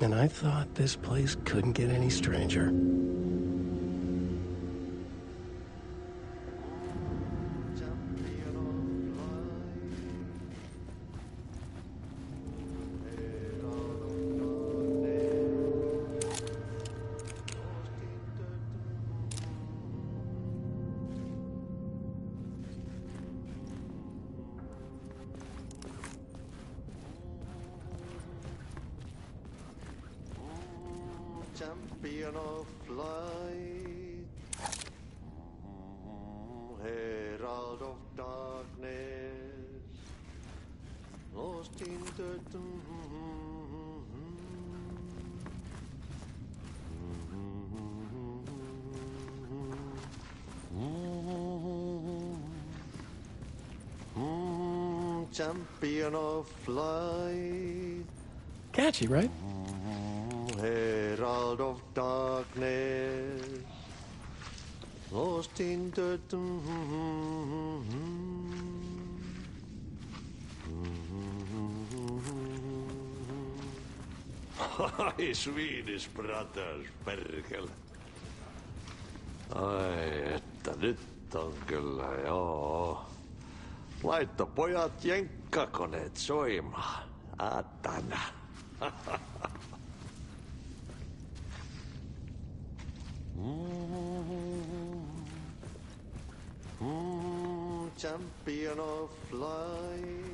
And I thought this place couldn't get any stranger. Champion of light, herald of darkness, lost in the champion of light. Catchy, right? Herald of darkness, lost in the Ai, Swedish brothers, perkele. Ai, että nyt on kyllä, joo. Laitto pojat jenkkakoneet soimaan. Atana. Champion of light.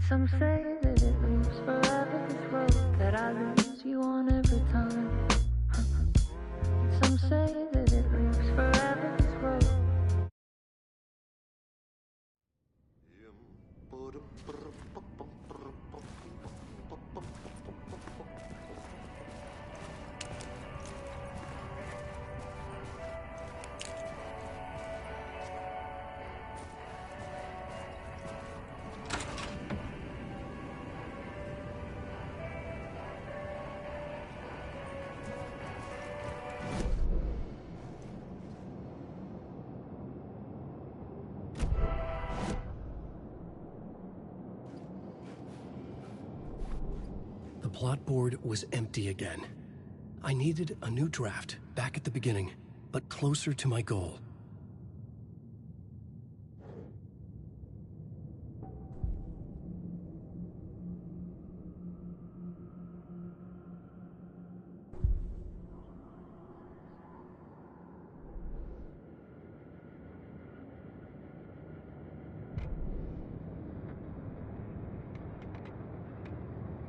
Some say that it moves forever, this road that I lose you on every time. Some say that it moves forever, this road. The plot board was empty again. I needed a new draft, back at the beginning, but closer to my goal.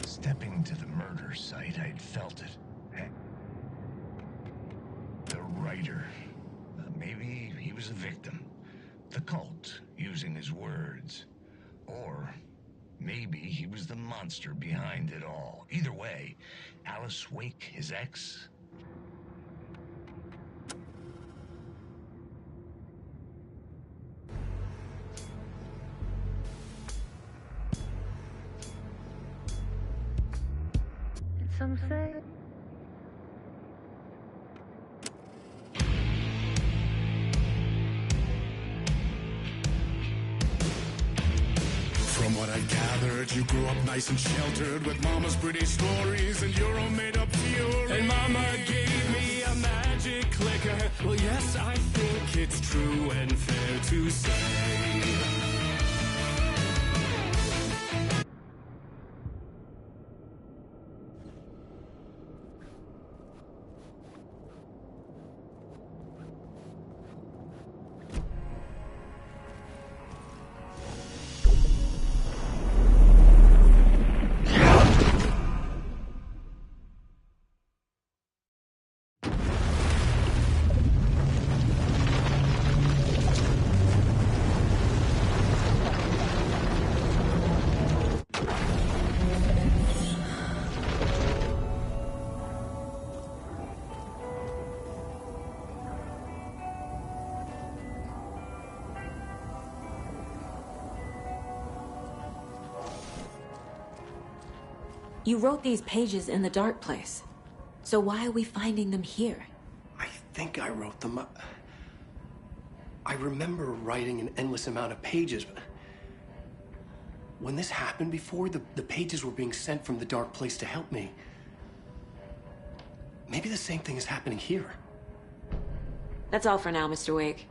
Stepping to the murder site, I'd felt it. The writer. Maybe he was a victim. The cult, using his words. Or maybe he was the monster behind it all. Either way, Alice Wake, his ex... Some say from what I gathered, you grew up nice and sheltered with mama's pretty stories and your own made-up fury. And mama gave me a magic clicker. Well, yes, I think it's true and fair to say. You wrote these pages in the dark place. So why are we finding them here? I think I wrote them. I remember writing an endless amount of pages, but when this happened before, the pages were being sent from the dark place to help me. Maybe the same thing is happening here. That's all for now, Mr. Wake.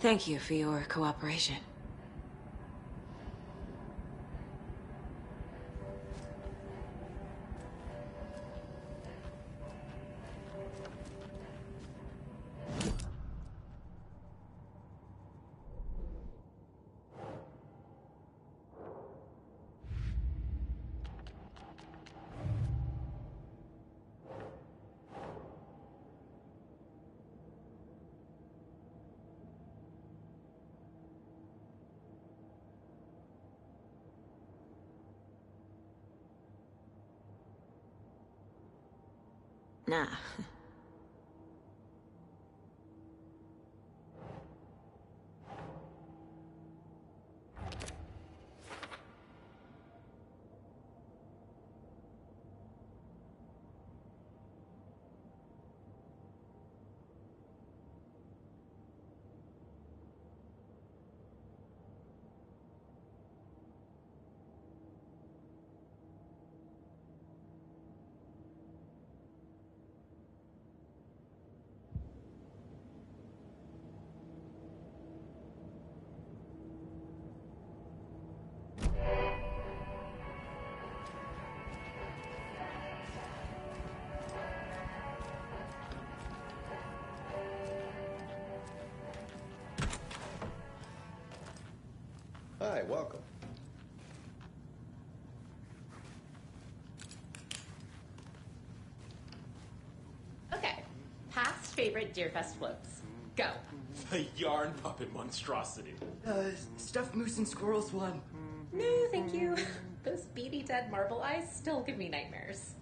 Thank you for your cooperation. Nah. Hi, welcome. Okay, past favorite Deerfest floats. Go. The yarn puppet monstrosity. Stuffed moose and squirrels one. No, thank you. Those beady dead marble eyes still give me nightmares.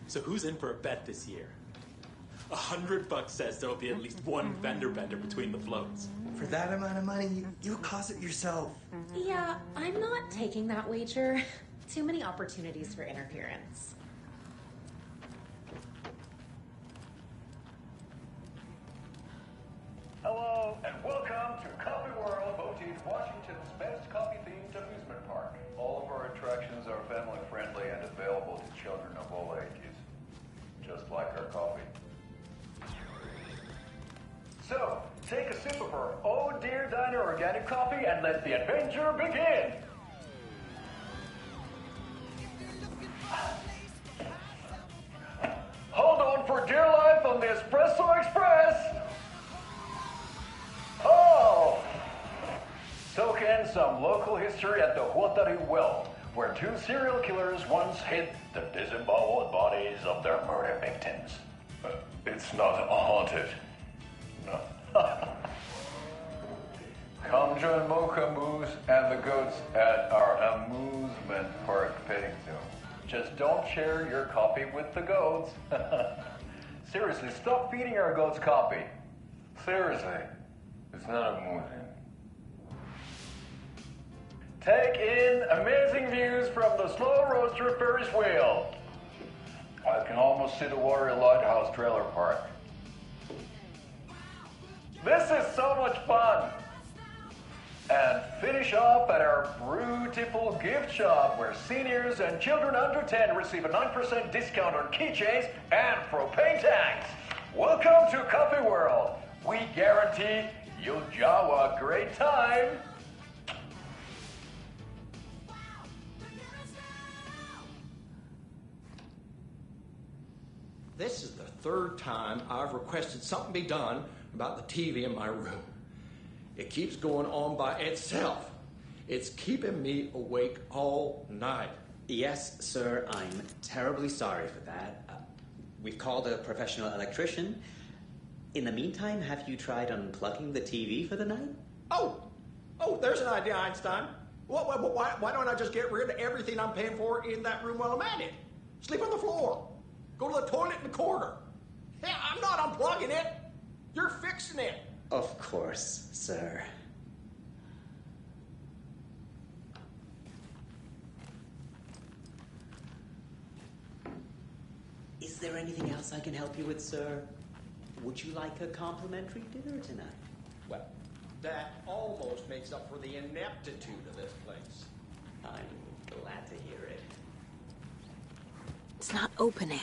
So who's in for a bet this year? $100 says there'll be at least one fender bender between the floats. For that amount of money, you'll cause it yourself. Yeah, I'm not taking that wager. Too many opportunities for interference. Hello, and welcome to Coffee World, voted Washington's best coffee-themed amusement park. All of our attractions are family-friendly and available to children of all ages, just like our coffee. So, take a sip of our Oh Dear Diner organic coffee and let the adventure begin! Hold on for dear life on the Espresso Express! Oh! Soak in some local history at the Huatari Well, where two serial killers once hid the disemboweled bodies of their murder victims. It's not haunted. No. Come join Mocha Moose and the goats at our amusement park petting zoo. Just don't share your coffee with the goats. Seriously, stop feeding our goats coffee. Seriously. It's not amusing. Take in amazing views from the Slow Roaster Ferris wheel. I can almost see the Watery Lighthouse Trailer Park. This is so much fun! And finish off at our beautiful gift shop where seniors and children under 10 receive a 9% discount on keychains and propane tanks. Welcome to Coffee World. We guarantee you'll jaw a great time. This is the third time I've requested something be done about the TV in my room. It keeps going on by itself. It's keeping me awake all night. Yes, sir, I'm terribly sorry for that. We've called a professional electrician. In the meantime, have you tried unplugging the TV for the night? Oh, there's an idea, Einstein. Why don't I just get rid of everything I'm paying for in that room while I'm at it? Sleep on the floor. Go to the toilet in the corner. Hey, I'm not unplugging it. You're fixing it. Of course, sir. Is there anything else I can help you with, sir? Would you like a complimentary dinner tonight? Well, that almost makes up for the ineptitude of this place. I'm glad to hear it. It's not opening.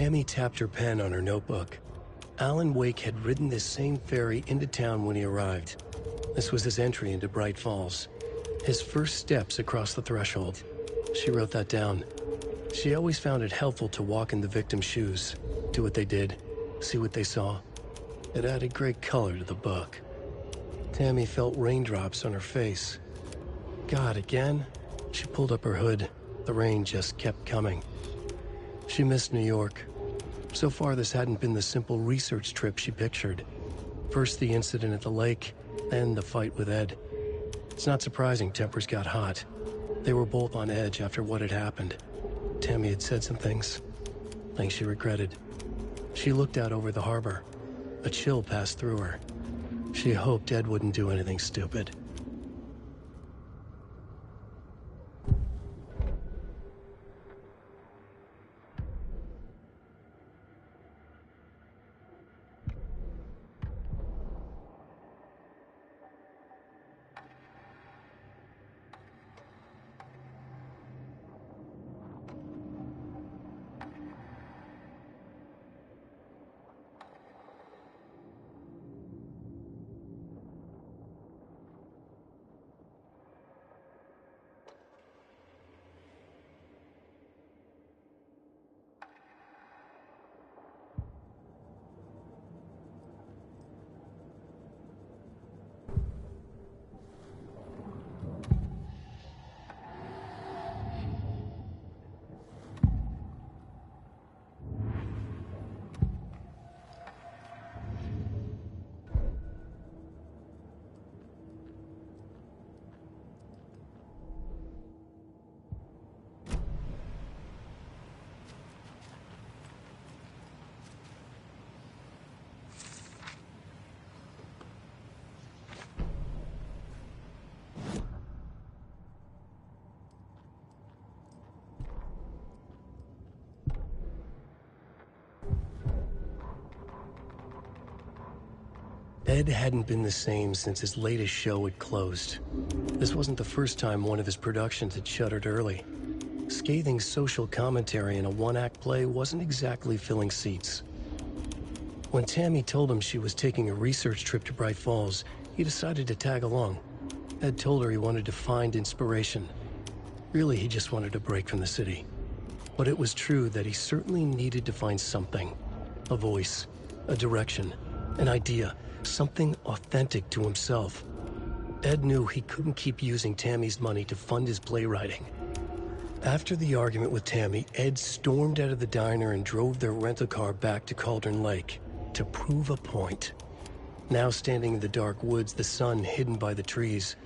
Tammy tapped her pen on her notebook. Alan Wake had ridden this same ferry into town when he arrived. This was his entry into Bright Falls. His first steps across the threshold. She wrote that down. She always found it helpful to walk in the victim's shoes, do what they did, see what they saw. It added great color to the book. Tammy felt raindrops on her face. God, again? She pulled up her hood. The rain just kept coming. She missed New York. So far, this hadn't been the simple research trip she pictured. First the incident at the lake, then the fight with Ed. It's not surprising tempers got hot. They were both on edge after what had happened. Tammy had said some things she regretted. She looked out over the harbor. A chill passed through her. She hoped Ed wouldn't do anything stupid. Ed hadn't been the same since his latest show had closed. This wasn't the first time one of his productions had shuttered early. Scathing social commentary in a one-act play wasn't exactly filling seats. When Tammy told him she was taking a research trip to Bright Falls, he decided to tag along. Ed told her he wanted to find inspiration. Really, he just wanted a break from the city. But it was true that he certainly needed to find something. A voice, a direction, an idea. Something authentic to himself. Ed knew he couldn't keep using Tammy's money to fund his playwriting. After the argument with Tammy, Ed stormed out of the diner and drove their rental car back to Cauldron Lake to prove a point. Now standing in the dark woods, the sun hidden by the trees,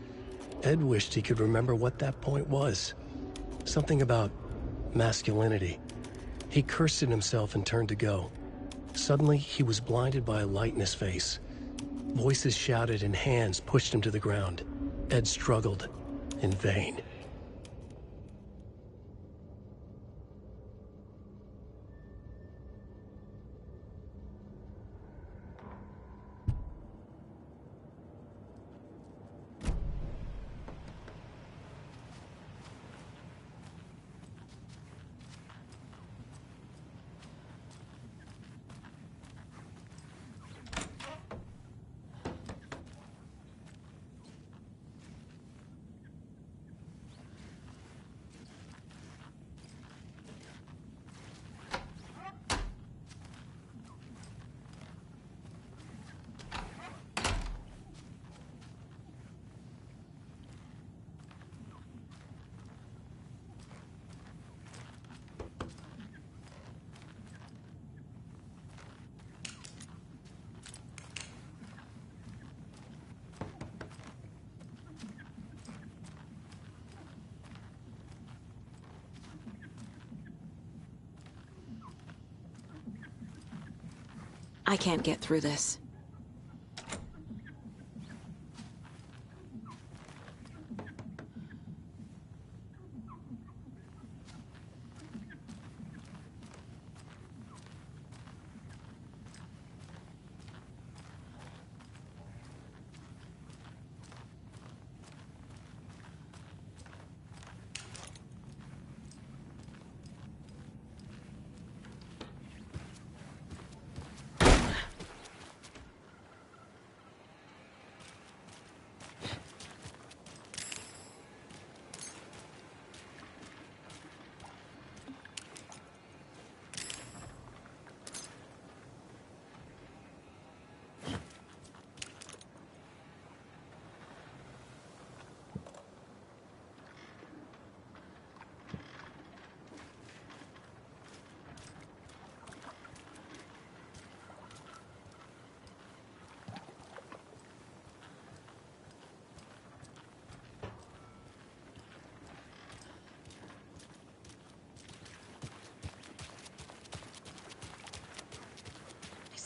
Ed wished he could remember what that point was. Something about masculinity. He cursed at himself and turned to go. Suddenly, he was blinded by a light in his face. Voices shouted and hands pushed him to the ground. Ed struggled, in vain. I can't get through this.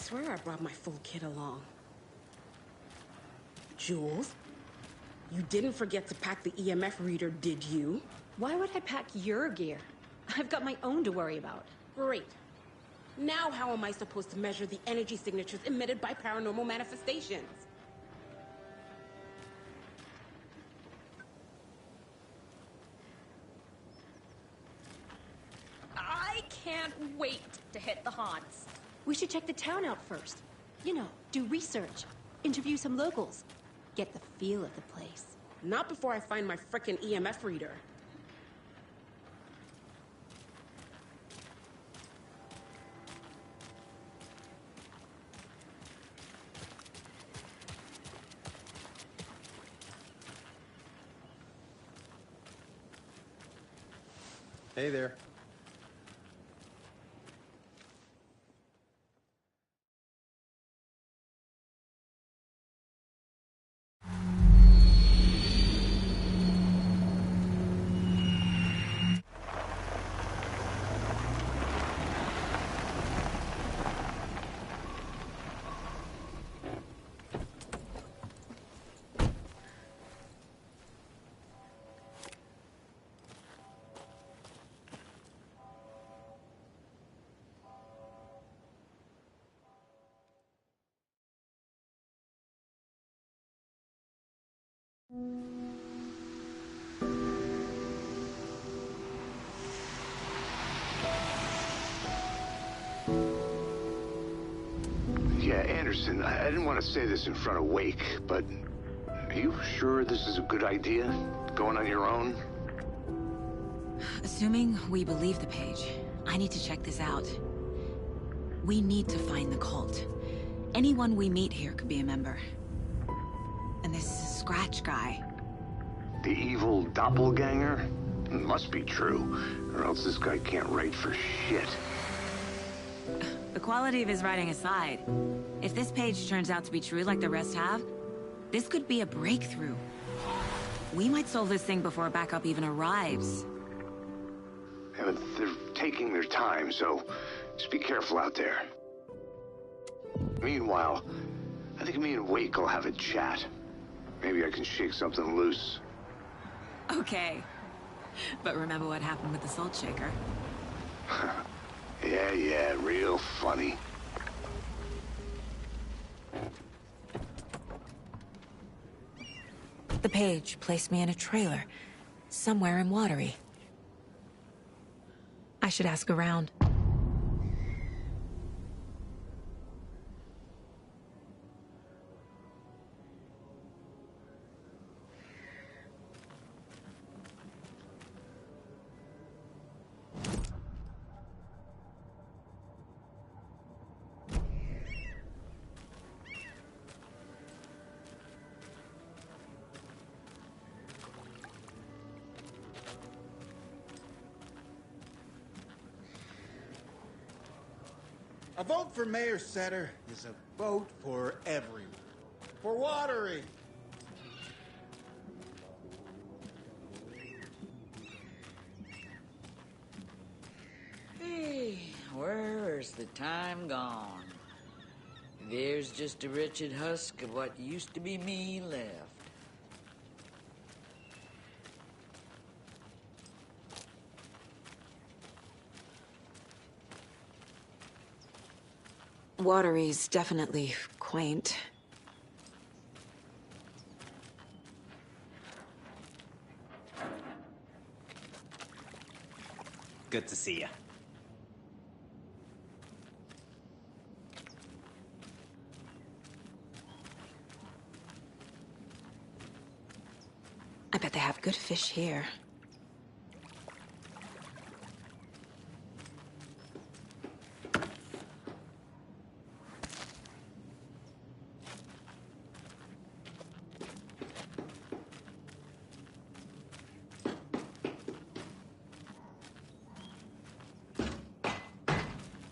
swear I brought my full kit along. Jules, you didn't forget to pack the EMF reader, did you? Why would I pack your gear? I've got my own to worry about. Great. Now how am I supposed to measure the energy signatures emitted by paranormal manifestations? I can't wait to hit the haunts. We should check the town out first. You know, do research, interview some locals, get the feel of the place. Not before I find my frickin' EMF reader. Hey there. Yeah, Anderson, I didn't want to say this in front of Wake, but are you sure this is a good idea? Going on your own? Assuming we believe the page, I need to check this out. We need to find the cult. Anyone we meet here could be a member. And this Scratch guy. The evil doppelganger? Must be true, or else this guy can't write for shit. The quality of his writing aside, if this page turns out to be true like the rest have, this could be a breakthrough. We might solve this thing before backup even arrives. Yeah, but they're taking their time, so just be careful out there. Meanwhile, I think me and Wake will have a chat. Maybe I can shake something loose. Okay. But remember what happened with the Salt Shaker? Yeah, real funny. The page placed me in a trailer, somewhere in Watery. I should ask around. A vote for Mayor Setter is a vote for everyone. For Watery. Hey, where's the time gone? There's just a wretched husk of what used to be me left. Watery's definitely quaint. Good to see you. I bet they have good fish here.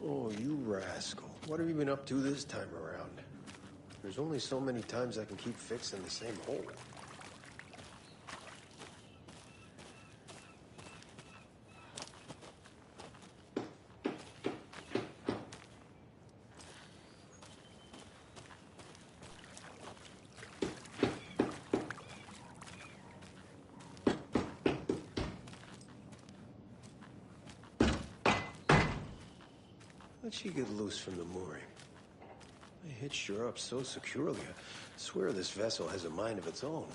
Oh, you rascal. What have you been up to this time around? There's only so many times I can keep fixing the same hole. How'd she get loose from the mooring? I hitched her up so securely, I swear this vessel has a mind of its own.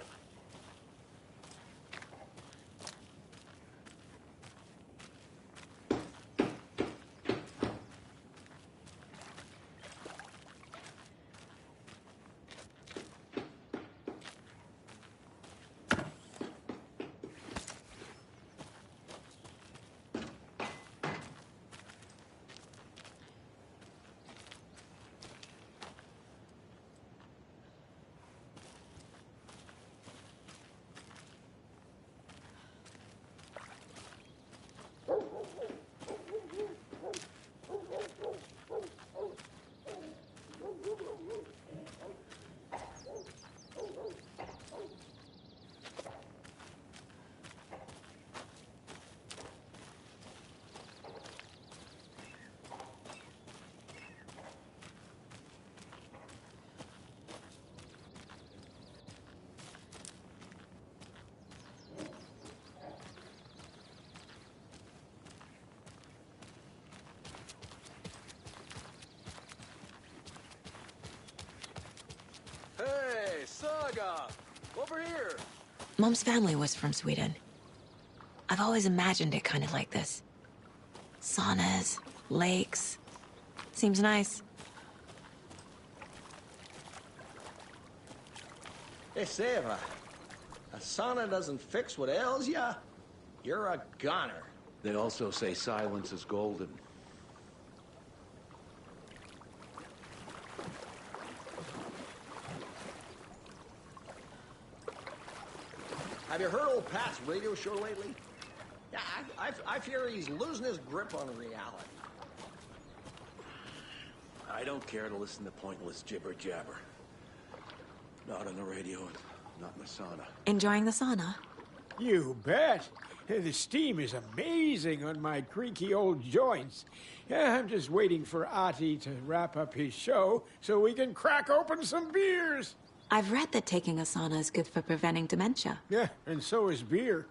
Hey, Saga! Over here! Mom's family was from Sweden. I've always imagined it kind of like this. Saunas, lakes. Seems nice. Hey, say if a sauna doesn't fix what ails ya, you're a goner. They also say silence is golden. Have you heard old Pat's radio show lately? Yeah, I fear he's losing his grip on reality. I don't care to listen to pointless jibber-jabber. Not on the radio, and not in the sauna. Enjoying the sauna? You bet. The steam is amazing on my creaky old joints. Yeah, I'm just waiting for Ati to wrap up his show so we can crack open some beers. I've read that taking a sauna is good for preventing dementia. Yeah, and so is beer.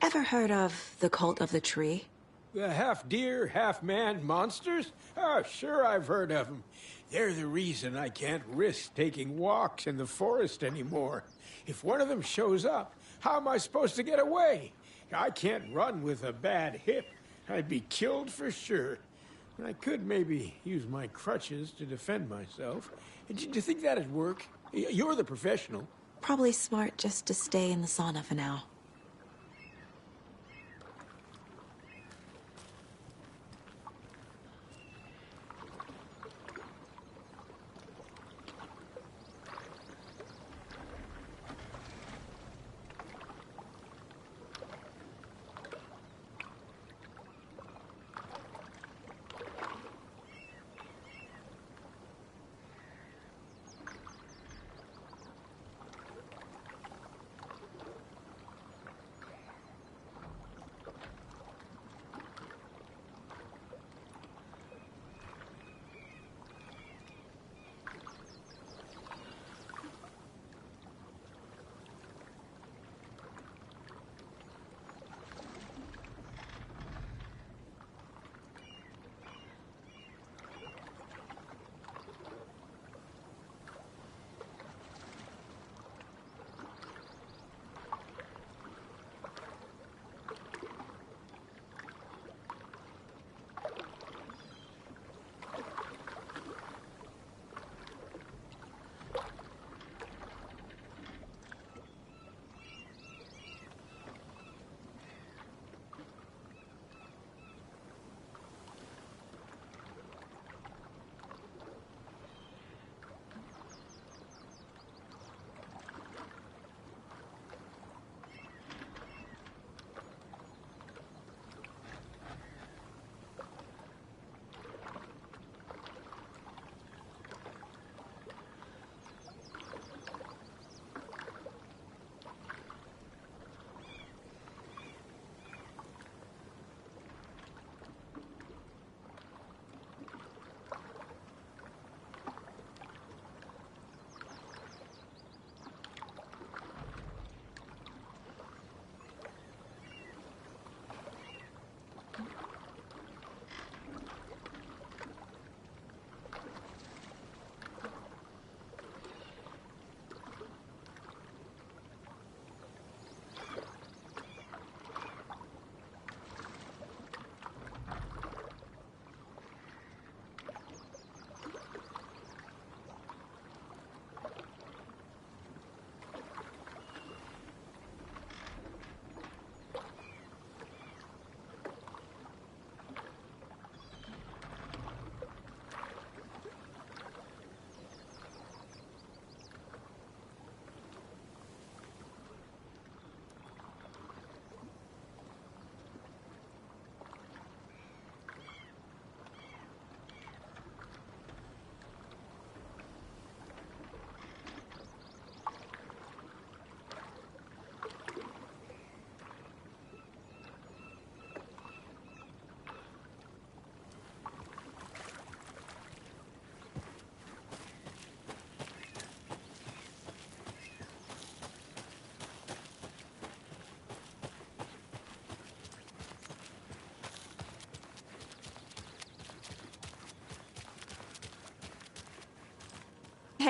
Ever heard of the Cult of the Tree? The half-deer, half-man monsters? Oh, sure I've heard of them. They're the reason I can't risk taking walks in the forest anymore. If one of them shows up, how am I supposed to get away? I can't run with a bad hip. I'd be killed for sure. I could maybe use my crutches to defend myself. Do you think that'd work? You're the professional. Probably smart just to stay in the sauna for now.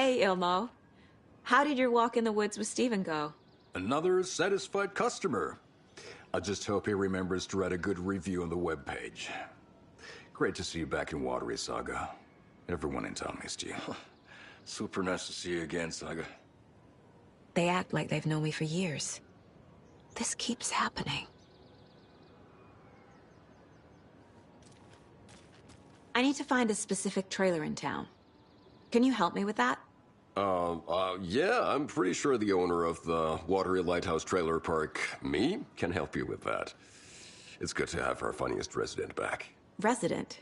Hey, Ilmo. How did your walk in the woods with Steven go? Another satisfied customer. I just hope he remembers to write a good review on the webpage. Great to see you back in Watery, Saga. Everyone in town missed you. Super nice to see you again, Saga. They act like they've known me for years. This keeps happening. I need to find a specific trailer in town. Can you help me with that? Yeah, I'm pretty sure the owner of the Watery Lighthouse Trailer Park, me, can help you with that. It's good to have our funniest resident back. Resident?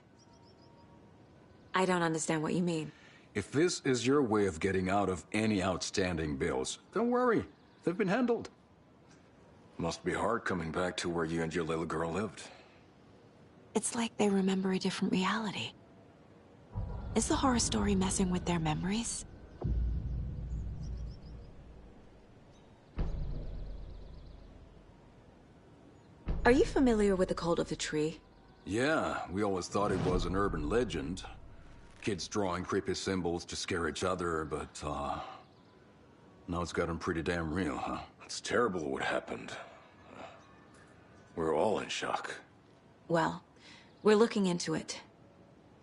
I don't understand what you mean. If this is your way of getting out of any outstanding bills, don't worry. They've been handled. Must be hard coming back to where you and your little girl lived. It's like they remember a different reality. Is the horror story messing with their memories? Are you familiar with the Cult of the Tree? Yeah, we always thought it was an urban legend. Kids drawing creepy symbols to scare each other, but, now it's gotten pretty damn real, huh? It's terrible what happened. We're all in shock. Well, we're looking into it.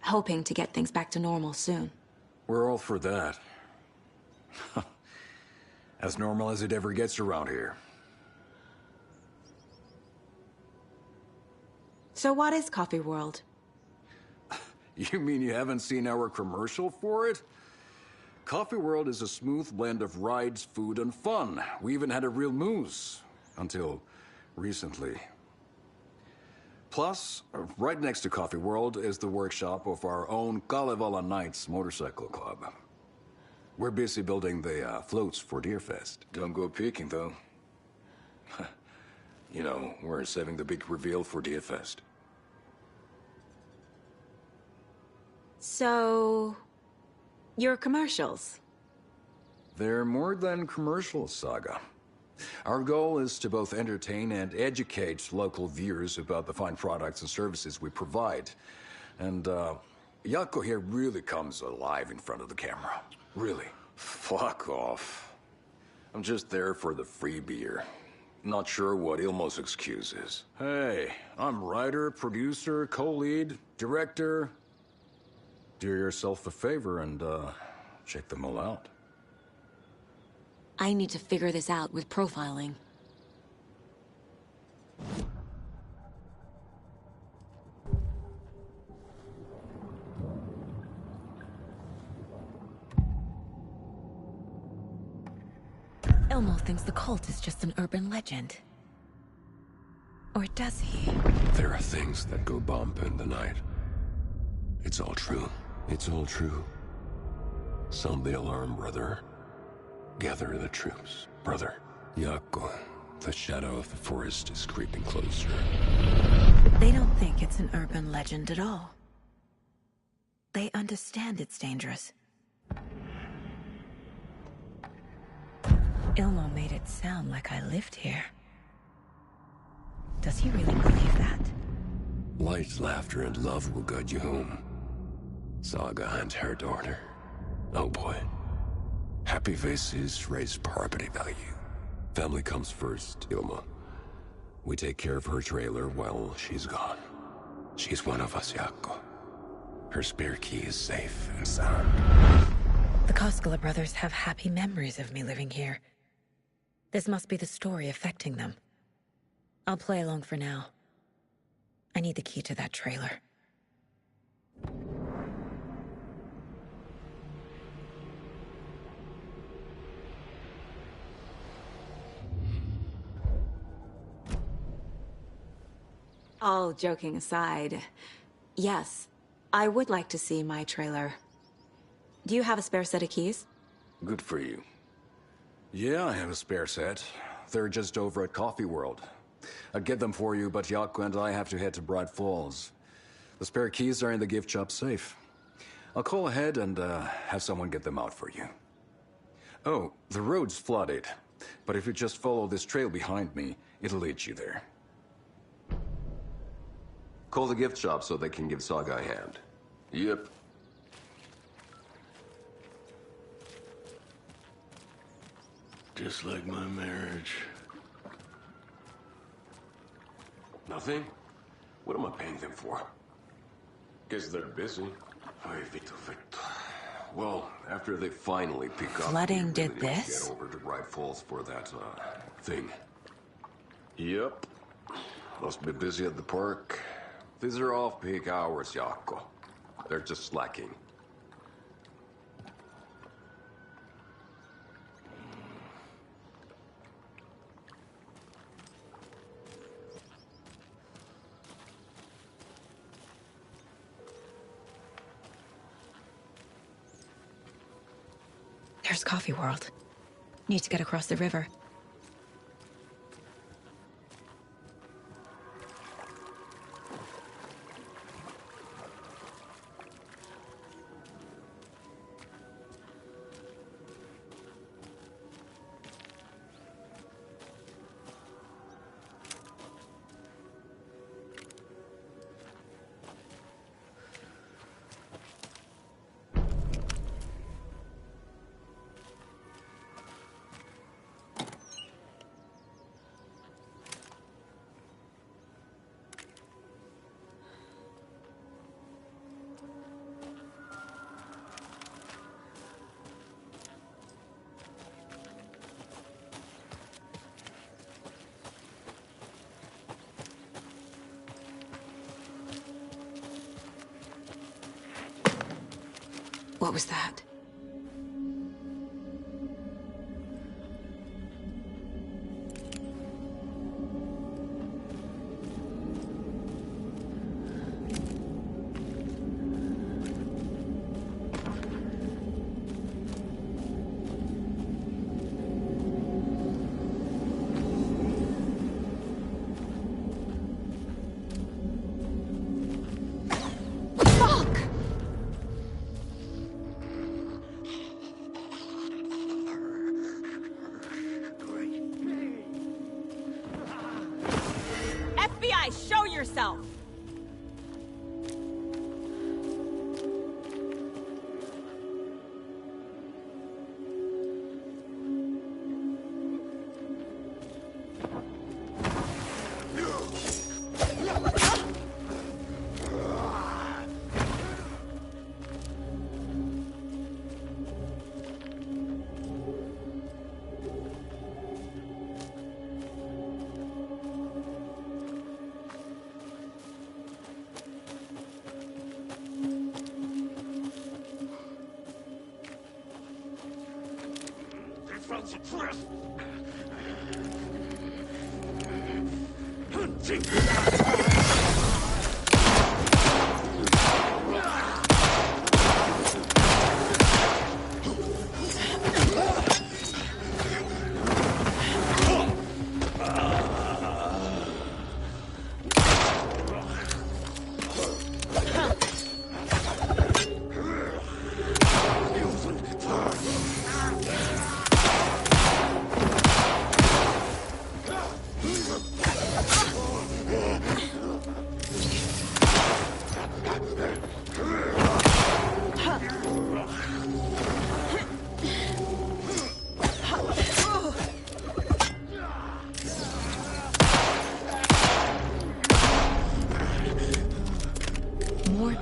Hoping to get things back to normal soon. We're all for that. As normal as it ever gets around here. So what is Coffee World? You mean you haven't seen our commercial for it? Coffee World is a smooth blend of rides, food, and fun. We even had a real moose. Until recently. Plus, right next to Coffee World is the workshop of our own Kalevala Knights Motorcycle Club. We're busy building the floats for Deerfest. Don't go peeking, though. You know, we're saving the big reveal for Deerfest. So... your commercials? They're more than commercials, Saga. Our goal is to both entertain and educate local viewers about the fine products and services we provide. And, Jaakko here really comes alive in front of the camera. Really. Fuck off. I'm just there for the free beer. Not sure what Ilmo's excuse is. Hey, I'm writer, producer, co-lead, director. Do yourself a favor and, check them all out. I need to figure this out with profiling. Ilmo thinks the cult is just an urban legend. Or does he? There are things that go bump in the night. It's all true. It's all true. Sound the alarm, brother. Gather the troops, brother. Jaakko, the shadow of the forest is creeping closer. They don't think it's an urban legend at all. They understand it's dangerous. Ilmo made it sound like I lived here. Does he really believe that? Light, laughter, and love will guide you home. Saga and her daughter. Oh boy. Happy faces raise property value. Family comes first, Ilmo. We take care of her trailer while she's gone. She's one of us, Jaakko. Her spare key is safe and sound. The Koskela brothers have happy memories of me living here. This must be the story affecting them. I'll play along for now. I need the key to that trailer. All joking aside, yes, I would like to see my trailer. Do you have a spare set of keys? Good for you. Yeah, I have a spare set. They're just over at Coffee World. I'd get them for you, but Jaakko and I have to head to Bright Falls. The spare keys are in the gift shop safe. I'll call ahead and have someone get them out for you. Oh, the road's flooded, but if you just follow this trail behind me, it'll lead you there. Call the gift shop so they can give Saga a hand. Yep. Just like my marriage. Nothing? What am I paying them for? Guess they're busy. Ay, Vito, Vito. Well, after they finally pick up... Flooding we did really need to this? Get over to Bright Falls for that, thing. Yep. Must be busy at the park. These are off-peak hours, Jaakko. They're just slacking. There's Coffee World. Need to get across the river. What was that? FBI, show yourself!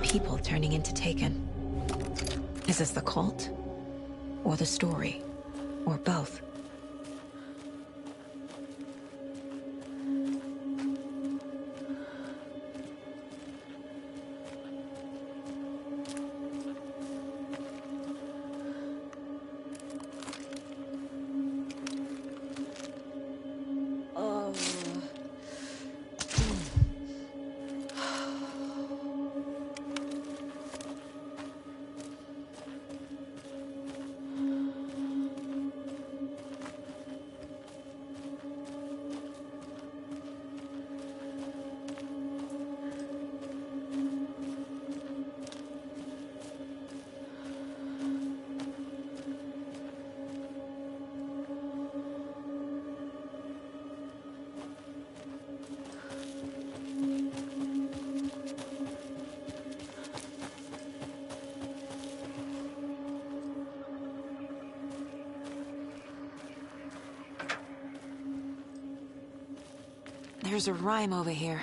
People turning into Taken. Is this the cult? Or the story? Or both? There's a rhyme over here.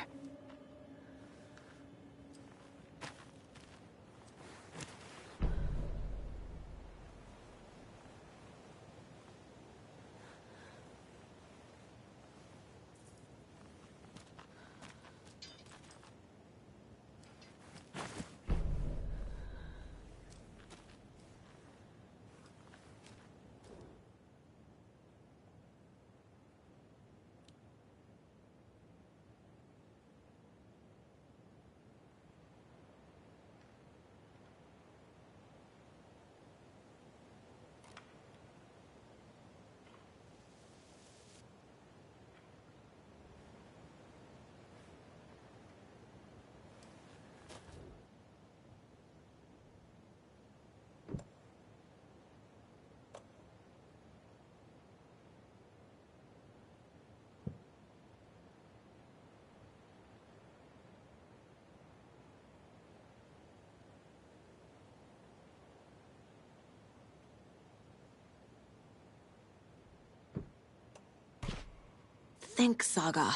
Think, Saga.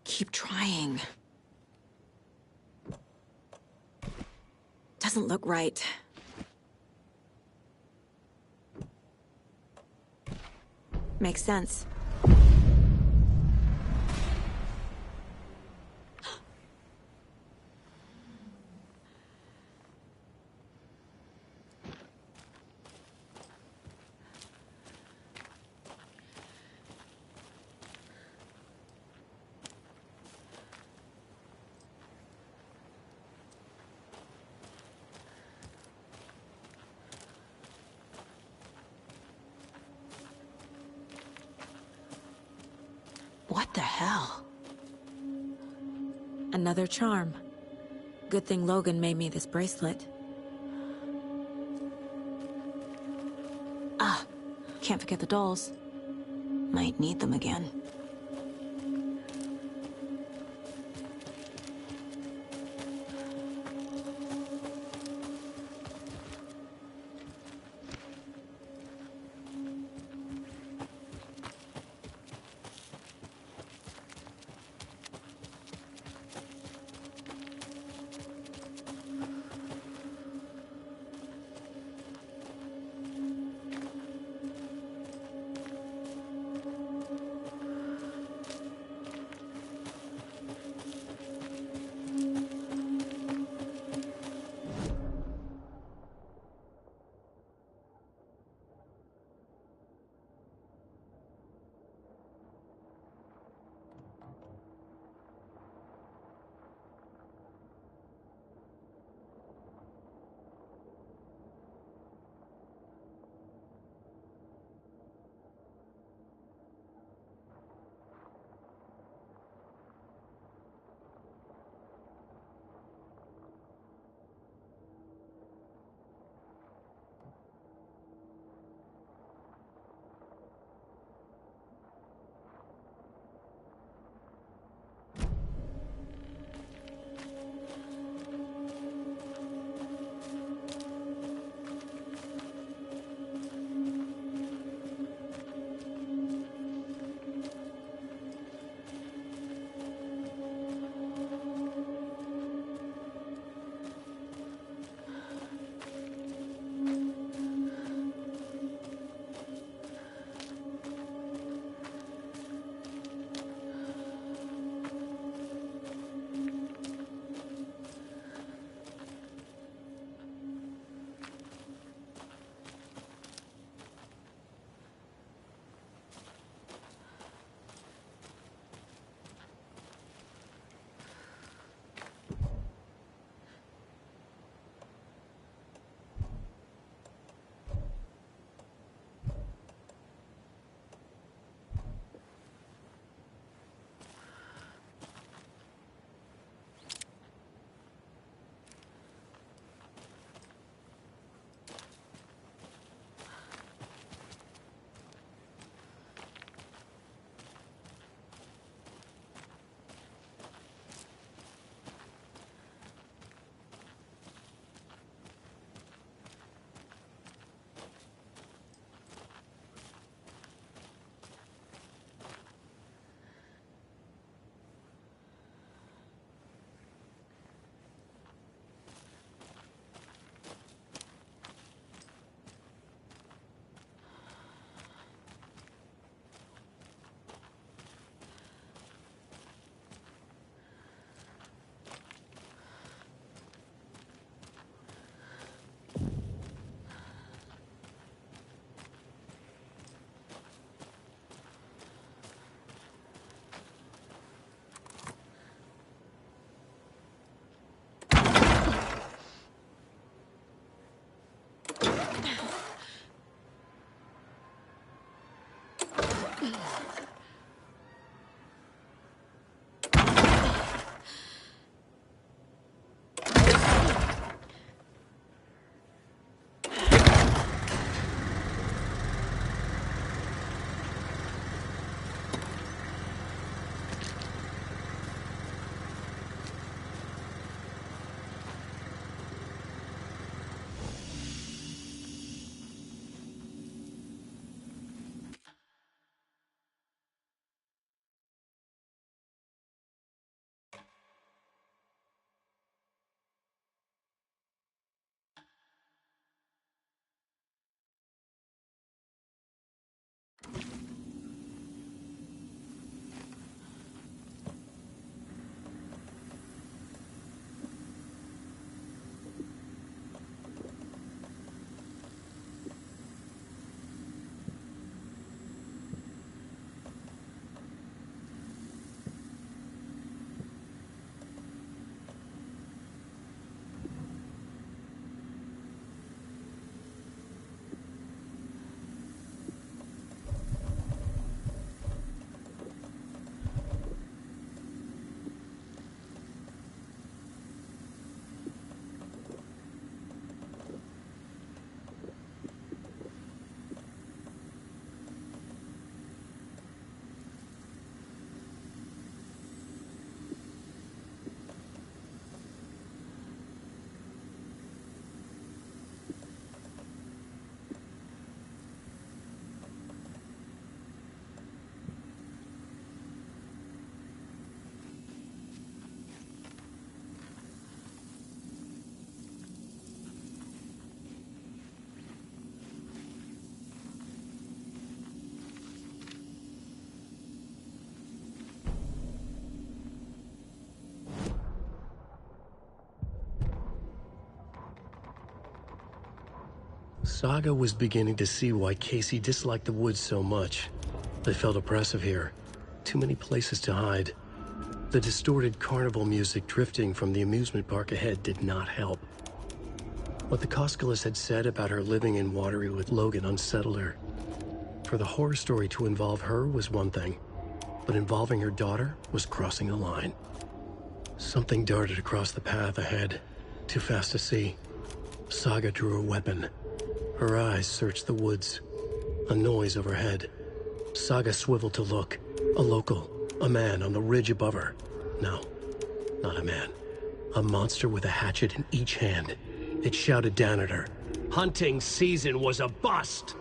Keep trying. Doesn't look right. Makes sense. What the hell? Another charm. Good thing Logan made me this bracelet. Ah, can't forget the dolls. Might need them again. Saga was beginning to see why Casey disliked the woods so much. They felt oppressive here. Too many places to hide. The distorted carnival music drifting from the amusement park ahead did not help. What the Koskulis had said about her living in Watery with Logan unsettled her. For the horror story to involve her was one thing, but involving her daughter was crossing a line. Something darted across the path ahead, too fast to see. Saga drew a weapon. Her eyes searched the woods. A noise overhead. Saga swiveled to look. A local. A man on the ridge above her. No, not a man. A monster with a hatchet in each hand. It shouted down at her. Hunting season was a bust!